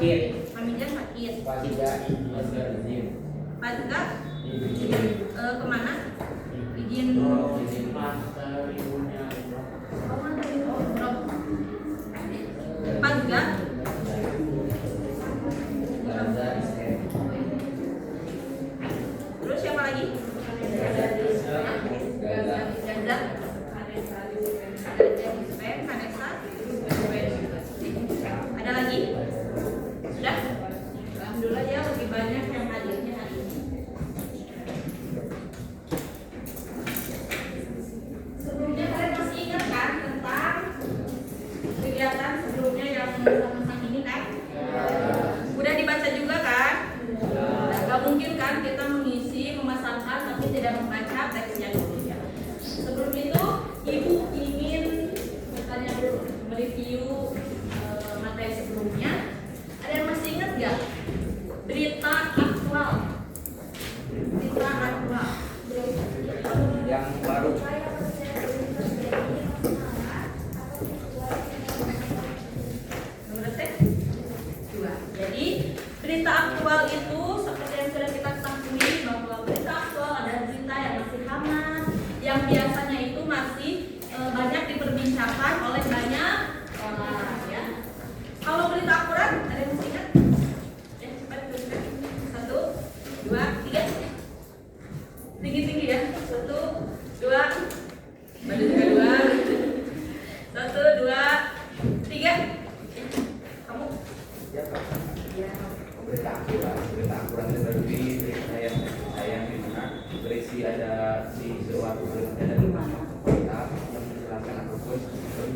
sakit. Maminya sakit. Pak tiga izin. Pak tiga kemana? Izin. Izin master ibunya. Pak tiga. Terus siapa lagi? Gaza. Vanessa. Ada lagi? Sudah? Alhamdulillah ya, lebih banyak yang hadirnya hari ini. Sebelumnya kalian masih ingat kan tentang kegiatan sebelumnya yang sama-sama ini kan? Udah dibaca juga kan? Nah, gak mungkin kan kita mengisi, memasangkan tapi tidak membaca teksnya dulu ya. Sebelum itu, Ibu ingin bertanya dulu, mereview materi sebelumnya. Ada yang masih ingat gak? Berita aktual. Berita aktual. Yang baru. Nomor 2. Jadi berita aktual itu seperti yang sudah kita ketahui bahwa berita aktual adalah berita yang masih hangat, yang biasanya itu masih banyak diperbincangkan oleh banyak orang ya. Kalau berita akurat ada yang masih ingat? Ya cepat tuliskan. 1, 2, 3. Tinggi-tinggi ya. 1, 2. Baru juga 2. 1, 2, 3. Kamu? Ya. Berita akurat itu berarti berita yang dimana berisi ada si suatu berita dari mana kita yang menjelaskan apapun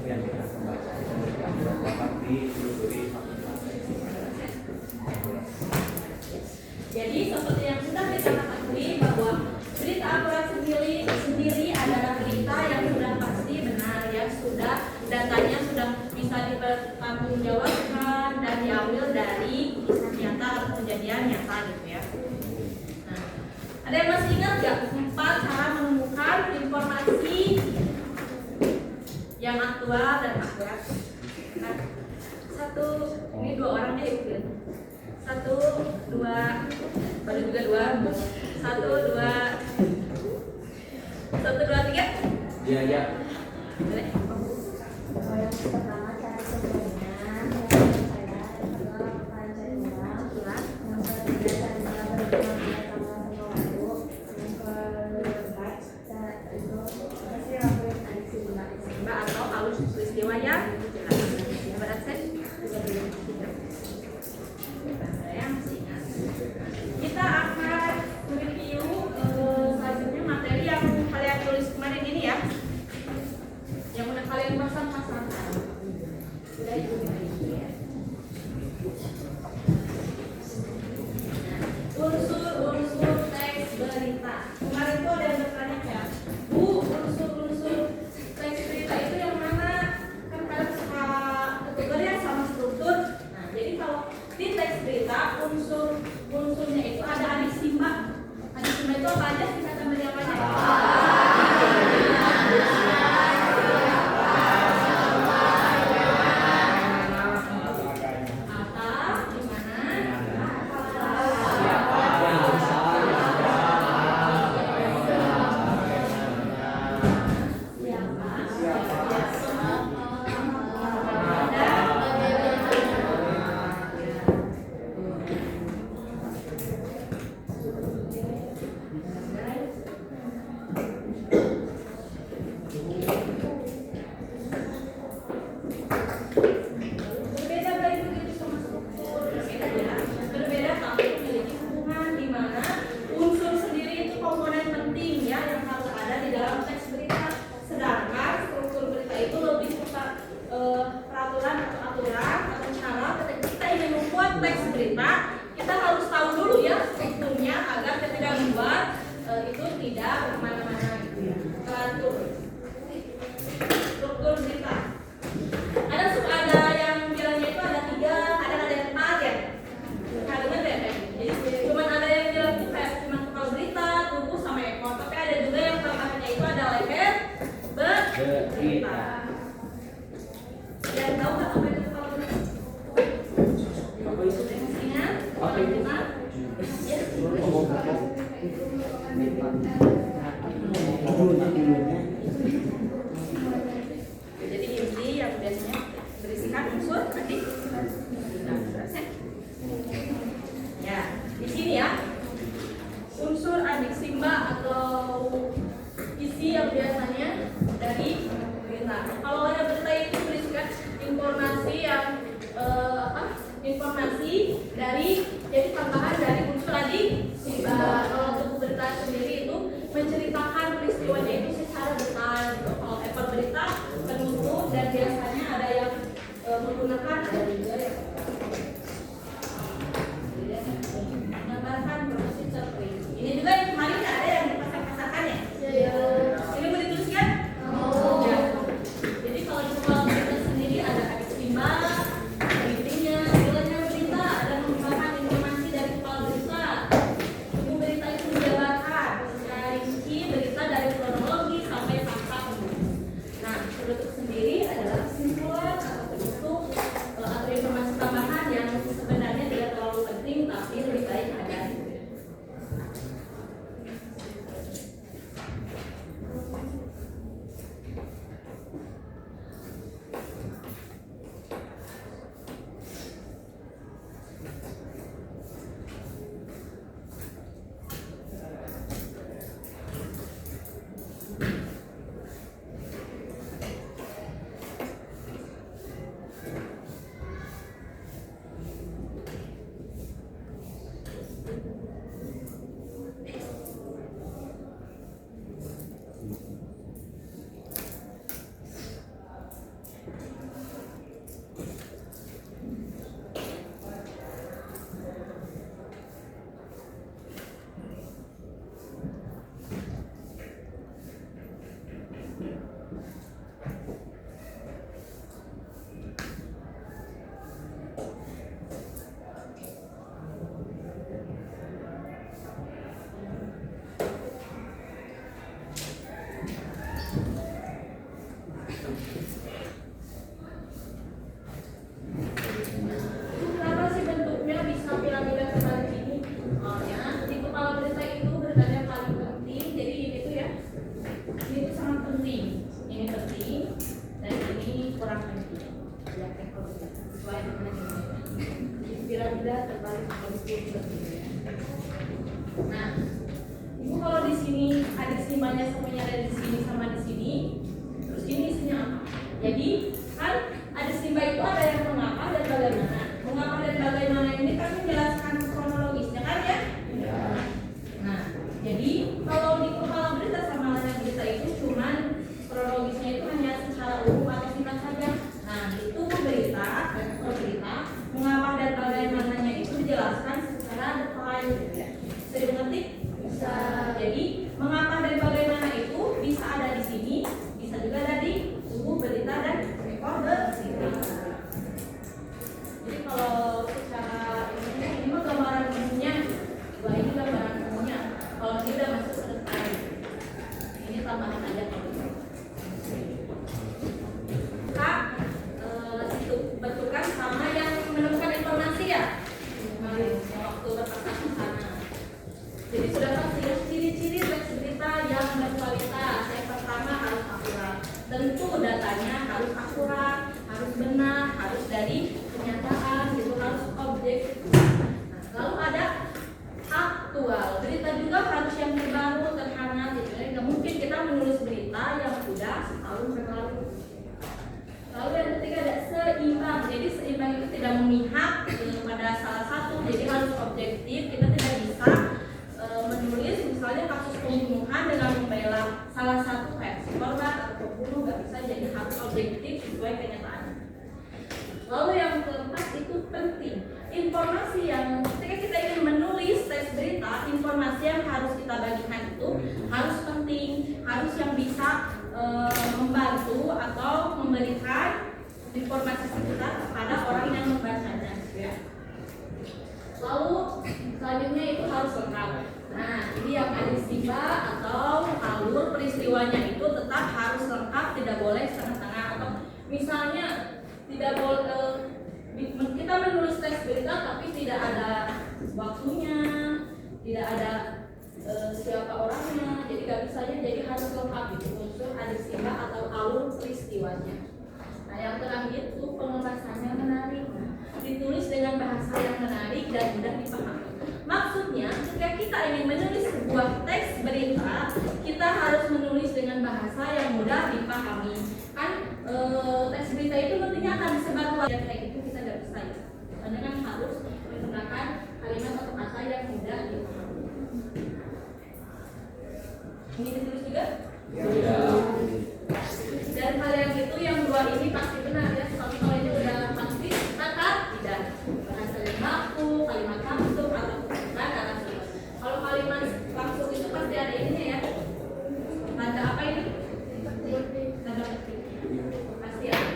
yang kita membaca berita akurat dapat ditelusuri. Jadi seperti yang sudah kita ketahui bahwa berita akurat sendiri adalah berita yang sudah pasti benar ya, sudah datanya sudah bisa dipertanggungjawabkan dan diambil dari kisah nyata atau kejadian nyata gitu ya. Nah, ada yang masih ingat gak 4 cara menemukan informasi yang aktual dan akurat? Nah, 1, ini 2 orang deh ikut. 1, 2, baru juga 2. 1, 2, 3. Iya. Boleh. Yang pertama cara sebelumnya, yang kedua cari ulang, yang ketiga cara berbicara sama waktu, yang keempat itu pasti lakuin adiksi Mbak Atau alus peristiwa yang jelas. Berakses. Yang masih ingat. Kita akan review selanjutnya materi yang kalian tulis kemarin ini ya, yang udah kalian pasang-pasangkan. Sudah itu ya. Unsur-unsur teks berita. Kemarin tuh ada yang bertanya ya, Bu, unsur-unsur teks berita itu yang mana? Kan kalian suka kategori sama struktur. Nah, jadi kalau di teks berita unsurnya itu ada adiksi Mbak. Adiksi Mbak itu apa aja? Singkatan dari apa aja? Berbeda baik begitu sama struktur, berbeda ya. Berbeda tapi memiliki hubungan di mana unsur sendiri itu komponen penting ya yang harus ada di dalam teks berita. Sedangkan struktur berita itu lebih suka peraturan atau aturan atau cara ketika kita ingin membuat teks berita, kita harus tahu dulu ya strukturnya agar ketika membuat itu tidak kemana-mana gitu ya. Teratur. Struktur berita. Ada yang bilangnya itu ada 3, ada yang 4 ya. Kalimat ya. Jadi cuma ada yang bilang itu kayak cuma kepala berita, tubuh sama ekor. Tapi ada juga yang tengahnya itu ada leher berita. Yang tahu nggak apa itu kepala berita? Apa itu? judulnya. Jadi inti yang biasanya berisikan unsur nanti. Ya, di sini ya. Unsur adik simba atau isi yang biasanya dari berita. Kalau ada berita itu berisikan informasi yang informasi dari jadi tambahan dari unsur adik simba. Kalau untuk berita sendiri itu menceritakan peristiwanya itu secara detail. Kalau paper berita penutup dan biasanya ada yang menggunakan ada juga yang menggambarkan proses seperti ini juga yang kemarin ada yang dipasang-pasangkan ya. Ini boleh dituliskan? Ya. Jadi kalau di kepala berita sendiri ada adik simba, intinya, nilainya berita, ada menggambarkan informasi dari kepala berita. Ibu berita itu menjabarkan secara rinci berita dari kronologi sampai fakta penulis. Nah, penutup sendiri adalah kesimpulan atau penutup atau informasi tambahan yang sebenarnya tidak terlalu penting tapi lebih baik ada. Kenapa sih bentuknya bisa piramida seperti ini? Soalnya di kepala berita itu beritanya yang paling penting. Jadi ini tuh ya, ini tuh sangat penting. Ini penting dan ini kurang penting. Ya, kalau sesuai dengan ini. Piramida terbalik seperti ini. Nah, ibu kalau di sini adik simbanya semuanya ada di sini sama di sini, terus ini isinya apa? Jadi kan ada simba itu ada yang mengapa dan bagaimana. Mengapa dan bagaimana ini kan menjelaskan kronologisnya kan ya? Ya. Nah, jadi kalau di kepala berita sama layar berita itu cuman kronologisnya itu hanya secara umum atau singkat saja. Nah, itu berita dan berita mengapa dan bagaimananya itu dijelaskan secara detail gitu ya. Bisa dimengerti? Bisa. Jadi mengapa dan bagaimana itu bisa ada di sini, bisa juga ada di tubuh berita dan ekor berita. Jadi kalau secara ini mah gambaran umumnya, dua ini gambaran umumnya. Kalau ini udah masuk ke detail, ini tambahan aja kalau gitu. Kak, situ bentukan sama yang menemukan informasi ya. Kemarin yang waktu berpasangan ke sana. Jadi sudah pasti ya ciri-ciri teks berita yang berkualitas. Yang pertama harus akurat. Tentu datanya harus akurat, harus benar, harus dari kenyataan, itu harus objektif. Nah, lalu ada aktual. Berita juga harus yang terbaru, terhangat. Gitu. Nggak mungkin kita menulis berita yang sudah setahun berlalu. Lalu yang ketiga ada seimbang. Jadi seimbang itu tidak memihak pada salah satu. Jadi harus objektif. Kita tidak bisa menulis misalnya kasus pembunuhan dengan membela salah satu versi korban atau pembunuh, nggak bisa. Jadi harus objektif sesuai kenyataannya. Lalu yang keempat itu penting, informasi yang ketika kita ingin menulis teks berita, informasi yang harus kita bagikan itu harus penting, harus yang bisa membantu atau memberikan informasi sekitar kepada orang yang membacanya. Ya. Lalu selanjutnya itu harus lengkap. Nah, ini yang ada simba atau alur peristiwanya itu tetap harus lengkap, tidak boleh setengah-setengah atau misalnya tidak boleh kita menulis teks berita tapi tidak ada waktunya, tidak ada siapa orangnya, jadi nggak bisa, jadi harus lengkap. unsur adisiwa atau alur peristiwanya. Nah, yang terakhir itu pengepasannya menarik. Ditulis dengan bahasa yang menarik dan mudah dipahami. Maksudnya, jika kita ingin menulis sebuah teks berita, kita harus menulis dengan bahasa yang mudah dipahami. Kan teks berita itu nantinya akan disebar luas. Ya, kayak gitu kita nggak bisa ya. Karena kan harus menggunakan kalimat atau kata yang mudah dipahami. Ini ditulis juga? Ya. Dan hal yang itu yang dua ini pasti benar ya. Tapi kalau ini udah pasti kata tidak. Bahasa yang baku, kalimat langsung atau bukan langsung. Kalau kalimat langsung itu pasti ada ininya ya. Tanda apa ini? Tanda petik. Pasti ada.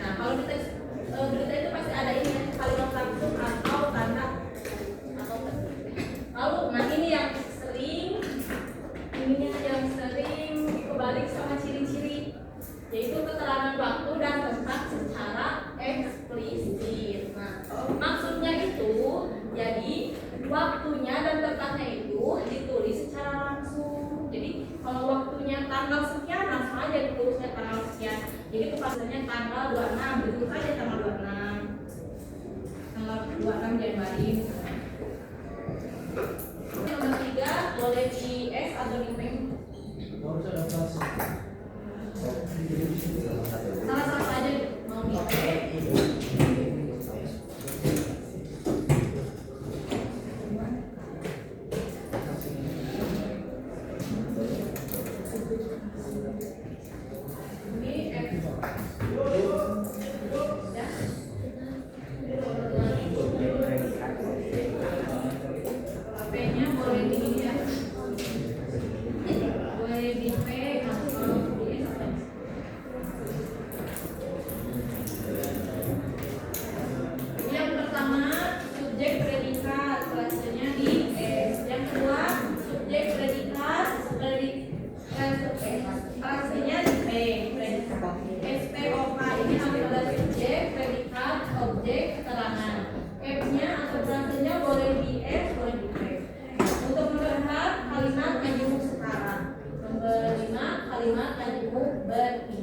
Nah, kalau di teks berita itu pasti ada ini ya. Kalimat langsung atau tanda atau petik. Lalu, nah ini yang sering kebalik sama ciri-ciri, yaitu keterangan waktu dan tempat secara eksplisit. Nah, maksudnya itu, jadi waktunya dan tempatnya itu ditulis secara langsung. Jadi kalau waktunya tanggal sekian, langsung aja ditulisnya tanggal sekian. Jadi kepastiannya tanggal 26, ditulis aja tanggal 26, tanggal 26 Januari. Nomor 3 boleh di S atau di P. Salah satu aja mau di P. Ini F. Ya. P-nya boleh di ini ya. Boleh di P atau di S. Yang pertama subjek predikat, frasenya di S. Yang kedua subjek predikat, frasenya di P. SPOK ini adalah subjek predikat objek keterangan. F-nya atau frasenya boleh di S, boleh di P. Untuk melihat kalimat majemuk setara. Nomor 5 kalimat majemuk berinti.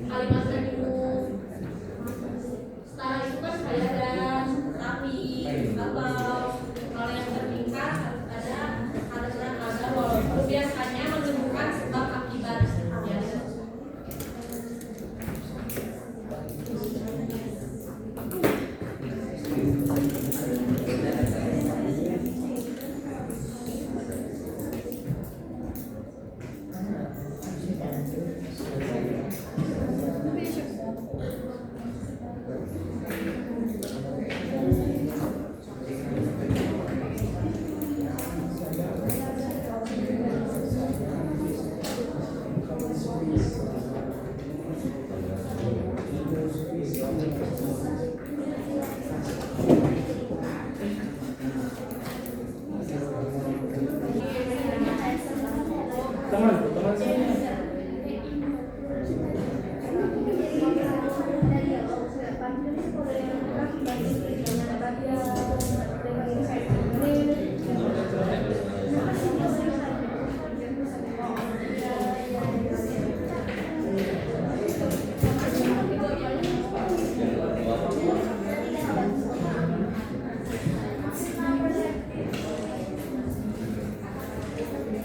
Kalimat majemuk setara itu kan kayak dan tapi atau kalau yang bertingkat harus ada walaupun biasanya menunjukkan sebab akibat ya.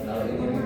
Kalau ini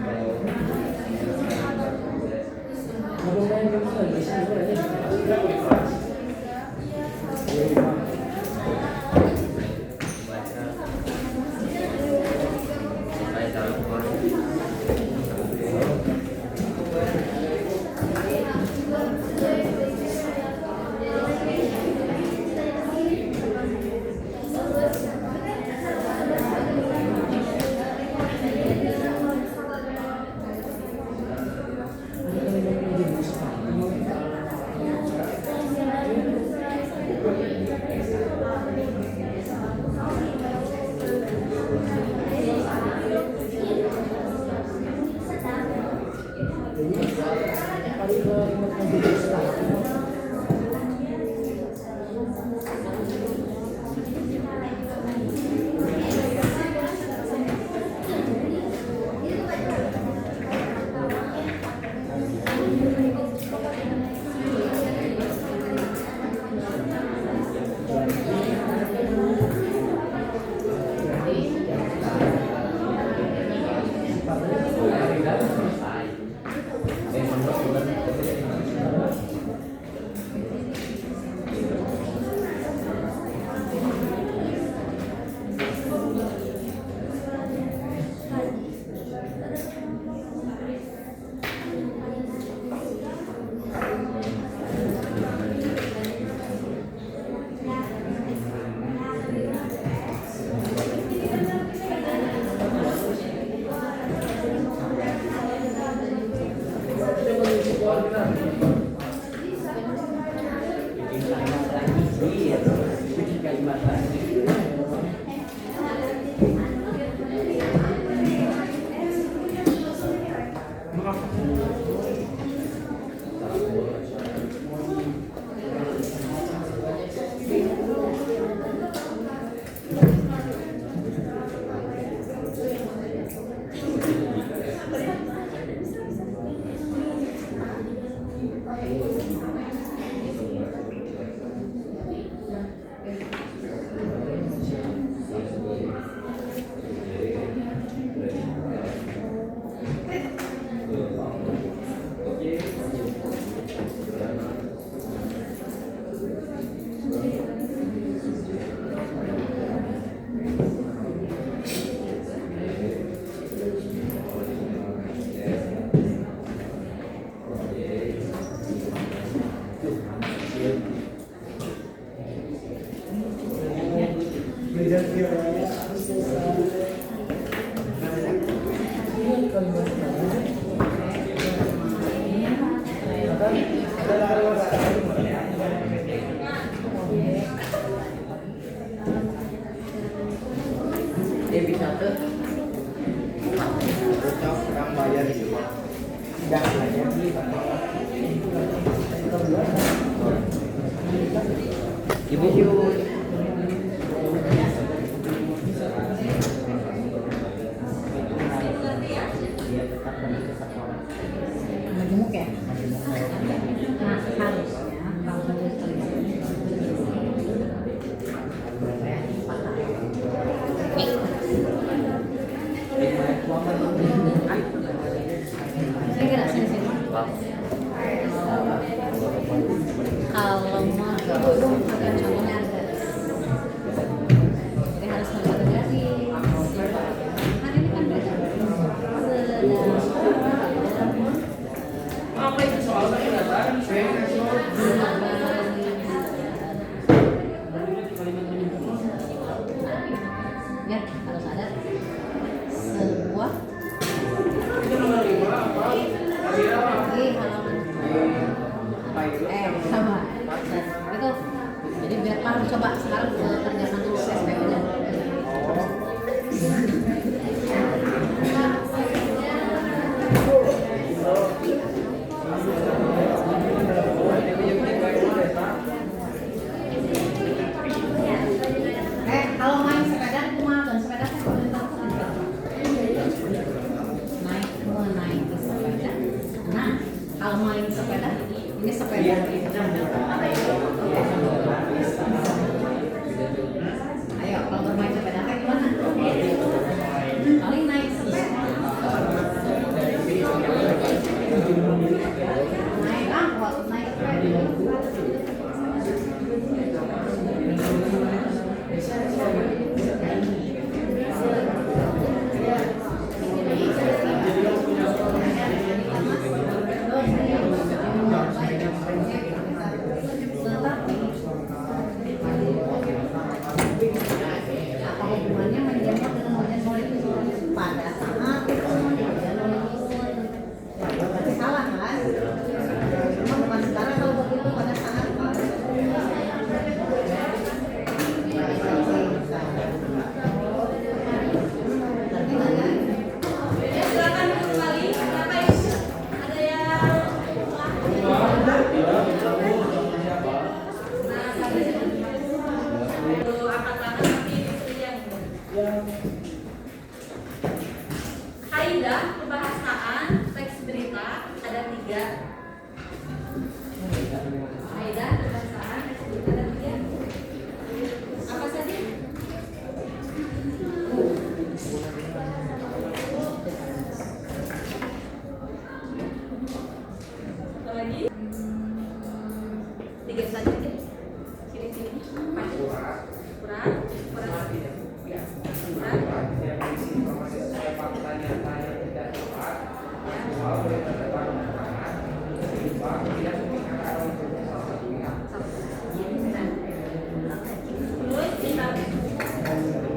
dia bisa tuh cocok orang bayar di situ tidak belajar ibu Majemuk ya? Nah, harusnya kalau saya kira sini. Kalau mau contohnya ada, jadi harus melihat dari hari ini kan beda. Apa itu soal saya datang? Ya, harus ada sebuah sama itu. Jadi biar paham, coba sekarang kerjakan dulu SPO-nya. Kalau main sepeda kumaha dan sepeda kan naik ke sepeda. Nah, kalau main sepeda ini sepeda. Ayo, kalau bermain sepeda kayak gimana? Paling naik sepeda. Naik angkot, naik sepeda. Apa hubungannya menjemput dengan hujan itu pada saat hujan turun? Berarti salah kan? Cuma bukan sekarang kalau begitu pada saat Ya, silakan kembali. Siapa yang ada yang angkat tangan tapi yang kaidah kebahasaan teks berita ada 3. Kaidah kebahasaan teks berita ada 3. Apa saja? Apa lagi? 3 saja deh. Sini-sini. Kurang. Terus kita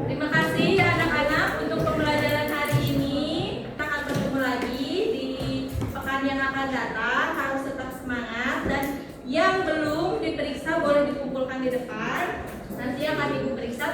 terima kasih ya anak-anak untuk pembelajaran hari ini. Kita akan bertemu lagi di pekan yang akan datang. Harus tetap semangat dan yang belum diperiksa boleh dikumpulkan di depan. Nanti akan ibu periksa.